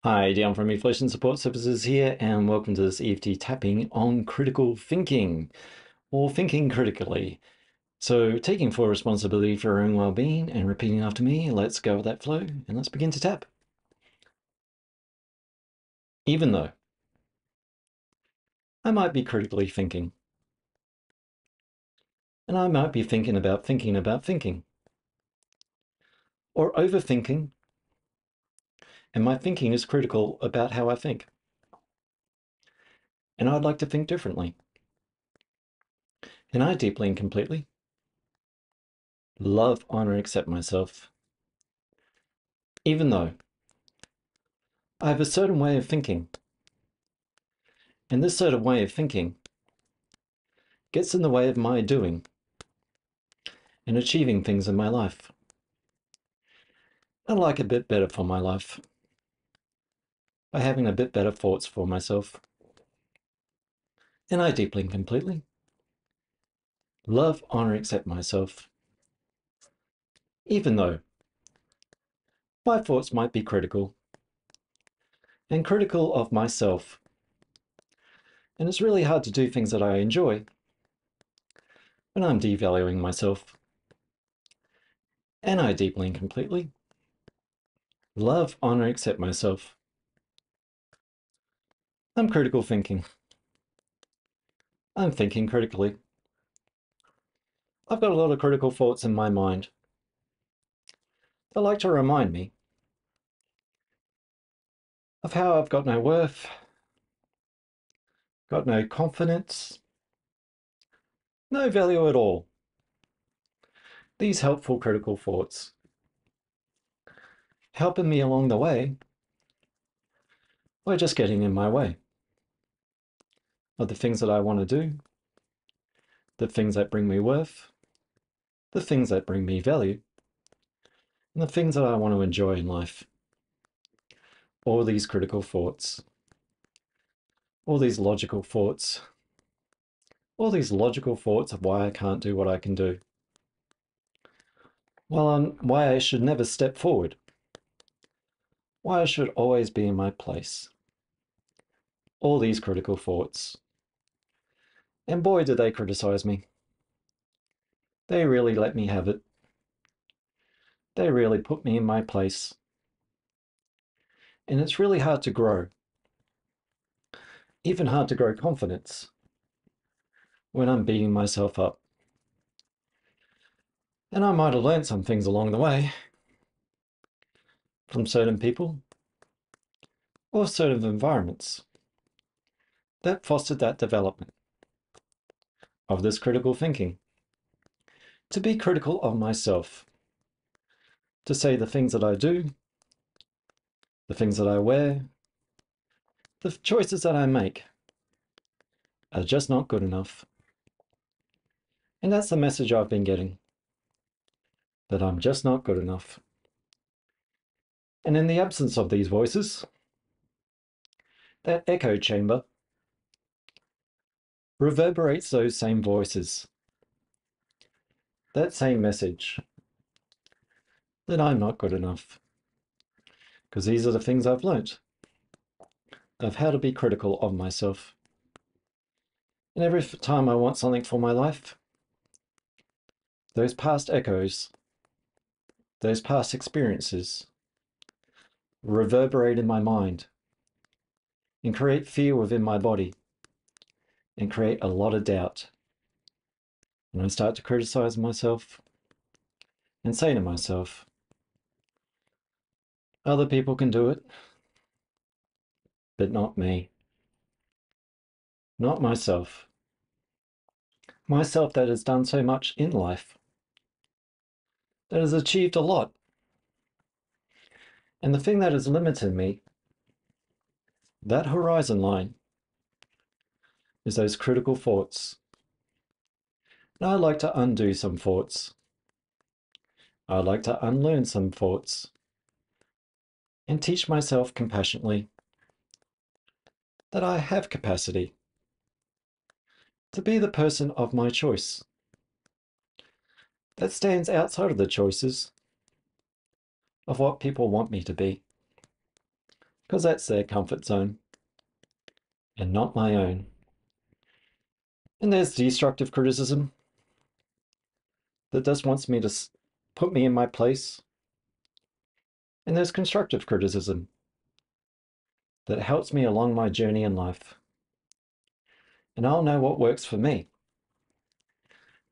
Hi, Dion from Reflection Support Services here, and welcome to this EFT tapping on critical thinking, or thinking critically. So, taking full responsibility for our own well-being and repeating after me, let's go with that flow, and let's begin to tap. Even though I might be critically thinking, and I might be thinking about thinking, or overthinking, and my thinking is critical about how I think, and I'd like to think differently, and I deeply and completely love, honor, and accept myself, even though I have a certain way of thinking. And this sort of way of thinking gets in the way of my doing and achieving things in my life. I like a bit better for my life by having a bit better thoughts for myself. And I deeply and completely love, honor, accept myself, even though my thoughts might be critical and critical of myself. And it's really hard to do things that I enjoy when I'm devaluing myself. And I deeply and completely love, honor, accept myself. I'm critical thinking. I'm thinking critically. I've got a lot of critical thoughts in my mind. They like to remind me of how I've got no worth, got no confidence, no value at all. These helpful critical thoughts helping me along the way by just getting in my way of the things that I want to do, the things that bring me worth, the things that bring me value, and the things that I want to enjoy in life. All these critical thoughts, all these logical thoughts, all these logical thoughts of why I can't do what I can do. Well, why I should never step forward, why I should always be in my place. All these critical thoughts. And boy, did they criticize me. They really let me have it. They really put me in my place. And it's really hard to grow, even hard to grow confidence when I'm beating myself up. And I might have learned some things along the way from certain people or certain environments that fostered that development of this critical thinking. To be critical of myself, to say the things that I do, the things that I wear, the choices that I make are just not good enough. And that's the message I've been getting, that I'm just not good enough. And in the absence of these voices, that echo chamber reverberates those same voices, that same message, that I'm not good enough. Because these are the things I've learnt of how to be critical of myself. And every time I want something for my life, those past echoes, those past experiences reverberate in my mind and create fear within my body and create a lot of doubt. And I start to criticize myself and say to myself, other people can do it, but not me, not myself. Myself that has done so much in life, that has achieved a lot. And the thing that has limited me, that horizon line, is those critical thoughts. And I'd like to undo some thoughts. I'd like to unlearn some thoughts and teach myself compassionately that I have capacity to be the person of my choice that stands outside of the choices of what people want me to be. because that's their comfort zone and not my own. And there's destructive criticism that just wants me to put me in my place. And there's constructive criticism that helps me along my journey in life. And I'll know what works for me,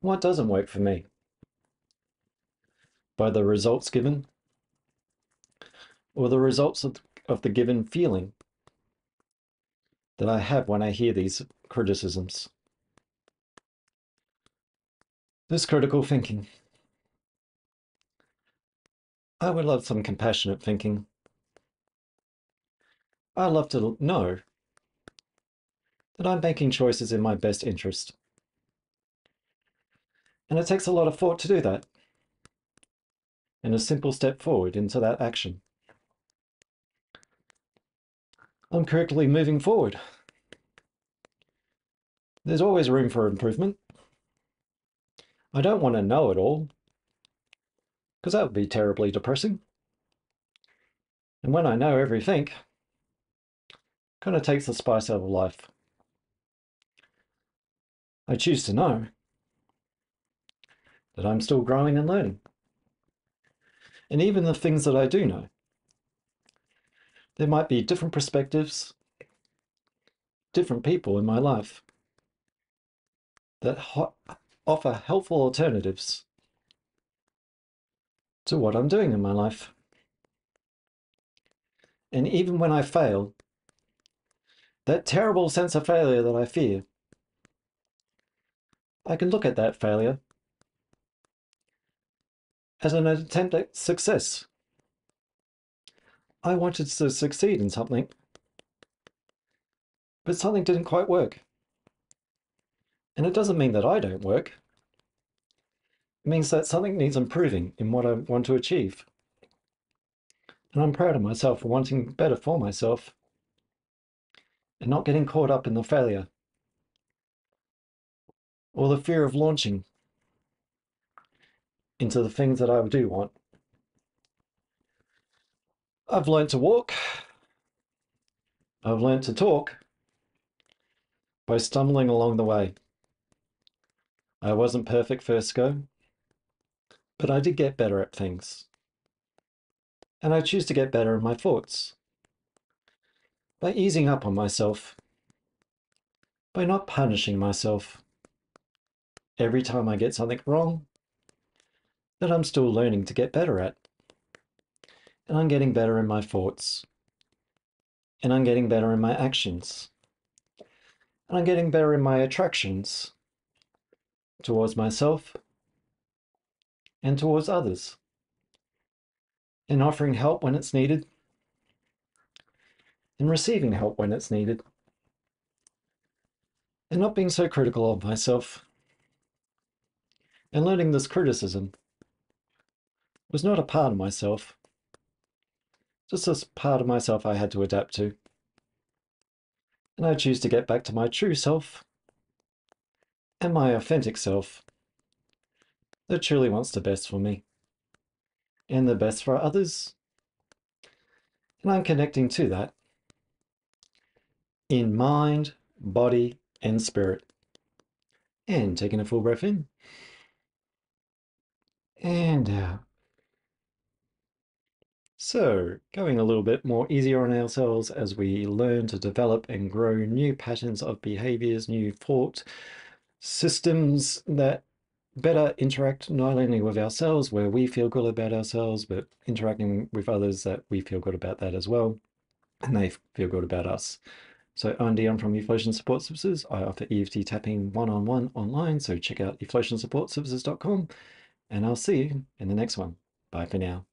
what doesn't work for me, by the results given or the results of the given feeling that I have when I hear these criticisms. This critical thinking. I would love some compassionate thinking. I love to know that I'm making choices in my best interest. And it takes a lot of thought to do that, and a simple step forward into that action. I'm correctly moving forward. There's always room for improvement. I don't want to know it all, because that would be terribly depressing. And when I know everything, it kind of takes the spice out of life. I choose to know that I'm still growing and learning. And even the things that I do know, there might be different perspectives, different people in my life that offer helpful alternatives to what I'm doing in my life. And even when I fail, that terrible sense of failure that I fear, I can look at that failure as an attempt at success. I wanted to succeed in something, but something didn't quite work. And it doesn't mean that I don't work. It means that something needs improving in what I want to achieve. And I'm proud of myself for wanting better for myself and not getting caught up in the failure or the fear of launching into the things that I do want. I've learned to walk. I've learned to talk by stumbling along the way. I wasn't perfect first go, but I did get better at things. And I choose to get better in my thoughts by easing up on myself, by not punishing myself every time I get something wrong that I'm still learning to get better at. And I'm getting better in my thoughts, and I'm getting better in my actions, and I'm getting better in my attractions towards myself and towards others, in offering help when it's needed, in receiving help when it's needed, and not being so critical of myself. And learning this criticism was not a part of myself, just a part of myself I had to adapt to. And I choose to get back to my true self and my authentic self that truly wants the best for me and the best for others. And I'm connecting to that in mind, body, and spirit. And taking a full breath in and out. So, going a little bit more easier on ourselves as we learn to develop and grow new patterns of behaviors, new thought systems that better interact not only with ourselves, where we feel good about ourselves, but interacting with others that we feel good about that as well, and they feel good about us. So I'm Dion from Eflotion Support Services. I offer EFT tapping one-on-one online, so check out eflotionsupportservices.com, and I'll see you in the next one. Bye for now.